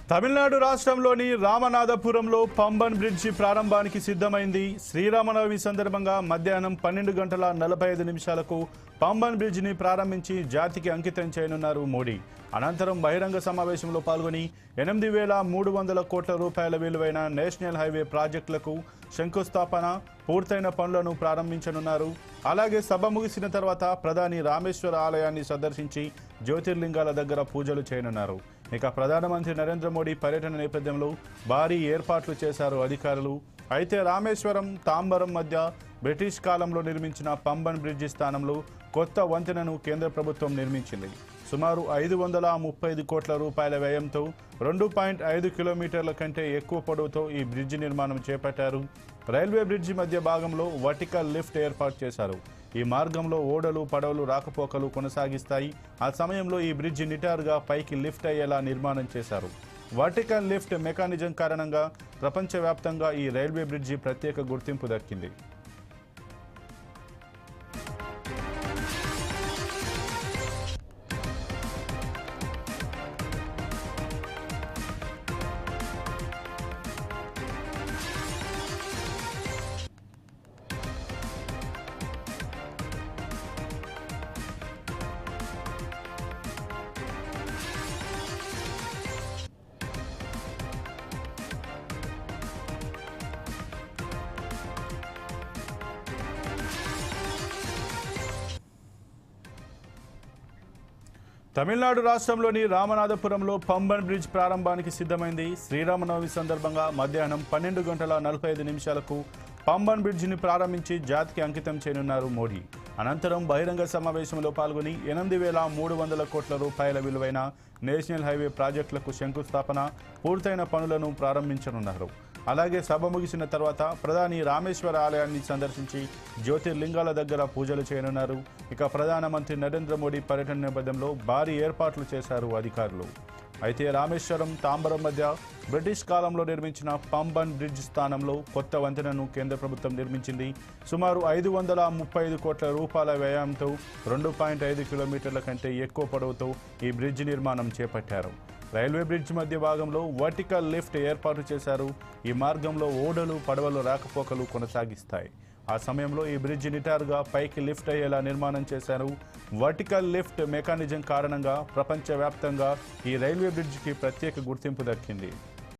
తమిళనాడు రాష్ట్రంలోని రామనాథపురంలో పంబన్ బ్రిడ్జి ప్రారంభానికి సిద్ధమైంది. శ్రీరామనవమి సందర్భంగా మధ్యాహ్నం 12:45 పంబన్ బ్రిడ్జిని ప్రారంభించి జాతికి అంకితం చేయనున్నారు మోడీ. అనంతరం బహిరంగ సమావేశంలో పాల్గొని 8,300 కోట్ల రూపాయల విలువైన నేషనల్ హైవే ప్రాజెక్టులకు శంకుస్థాపన, పూర్తయిన పనులను ప్రారంభించనున్నారు. అలాగే సభ ముగిసిన తర్వాత ప్రధాని రామేశ్వర ఆలయాన్ని సందర్శించి జ్యోతిర్లింగాల దగ్గర పూజలు చేయనున్నారు. ఇక ప్రధానమంత్రి నరేంద్ర మోడీ పర్యటన నేపథ్యంలో భారీ ఏర్పాట్లు చేశారు అధికారులు. అయితే రామేశ్వరం, తాంబరం మధ్య బ్రిటిష్ కాలంలో నిర్మించిన పంబన్ బ్రిడ్జి స్థానంలో కొత్త వంతెనను కేంద్ర ప్రభుత్వం నిర్మించింది. సుమారు 535 కోట్ల రూపాయల వ్యయంతో 2.5 కిలోమీటర్ల కంటే ఎక్కువ పొడవుతో ఈ బ్రిడ్జి నిర్మాణం చేపట్టారు. రైల్వే బ్రిడ్జి మధ్య భాగంలో వర్టికల్ లిఫ్ట్ ఏర్పాటు చేశారు. ఈ మార్గంలో ఓడలు, పడవలు రాకపోకలు కొనసాగిస్తాయి. ఆ సమయంలో ఈ బ్రిడ్జి నిటారుగా పైకి లిఫ్ట్ అయ్యేలా నిర్మాణం చేశారు. వర్టికల్ లిఫ్ట్ మెకానిజం కారణంగా ప్రపంచవ్యాప్తంగా ఈ రైల్వే బ్రిడ్జి ప్రత్యేక గుర్తింపు దక్కింది. తమిళనాడు రాష్ట్రంలోని రామనాథపురంలో పంబన్ బ్రిడ్జ్ ప్రారంభానికి సిద్ధమైంది. శ్రీరామనవమి సందర్భంగా మధ్యాహ్నం 12:45 పంబన్ బ్రిడ్జిని ప్రారంభించి జాతికి అంకితం చేయనున్నారు మోడీ. అనంతరం బహిరంగ సమావేశంలో పాల్గొని 8,300 కోట్ల రూపాయల విలువైన నేషనల్ హైవే ప్రాజెక్టులకు శంకుస్థాపన, పూర్తయిన పనులను ప్రారంభించనున్నారు. అలాగే సభ ముగిసిన తర్వాత ప్రధాని రామేశ్వర ఆలయాన్ని సందర్శించి జ్యోతిర్లింగాల దగ్గర పూజలు చేయనున్నారు. ఇక ప్రధానమంత్రి నరేంద్ర మోడీ పర్యటన నేపథ్యంలో భారీ ఏర్పాట్లు చేశారు అధికారులు. అయితే రామేశ్వరం, తాంబరం మధ్య బ్రిటిష్ కాలంలో నిర్మించిన పంబన్ బ్రిడ్జ్ స్థానంలో కొత్త వంతెనను కేంద్ర ప్రభుత్వం నిర్మించింది. సుమారు 535 కోట్ల రూపాయల వ్యయంతో 2.5 కిలోమీటర్ల కంటే ఎక్కువ పొడవుతో ఈ బ్రిడ్జ్ నిర్మాణం చేపట్టారు. రైల్వే బ్రిడ్జ్ మధ్య భాగంలో వర్టికల్ లిఫ్ట్ ఏర్పాటు చేశారు. ఈ మార్గంలో ఓడలు, పడవలు రాకపోకలు కొనసాగిస్తాయి. ఆ సమయంలో ఈ బ్రిడ్జ్ నిటారుగా పైకి లిఫ్ట్ అయ్యేలా నిర్మాణం చేశారు. వర్టికల్ లిఫ్ట్ మెకానిజం కారణంగా ప్రపంచవ్యాప్తంగా ఈ రైల్వే బ్రిడ్జికి ప్రత్యేక గుర్తింపు దక్కింది.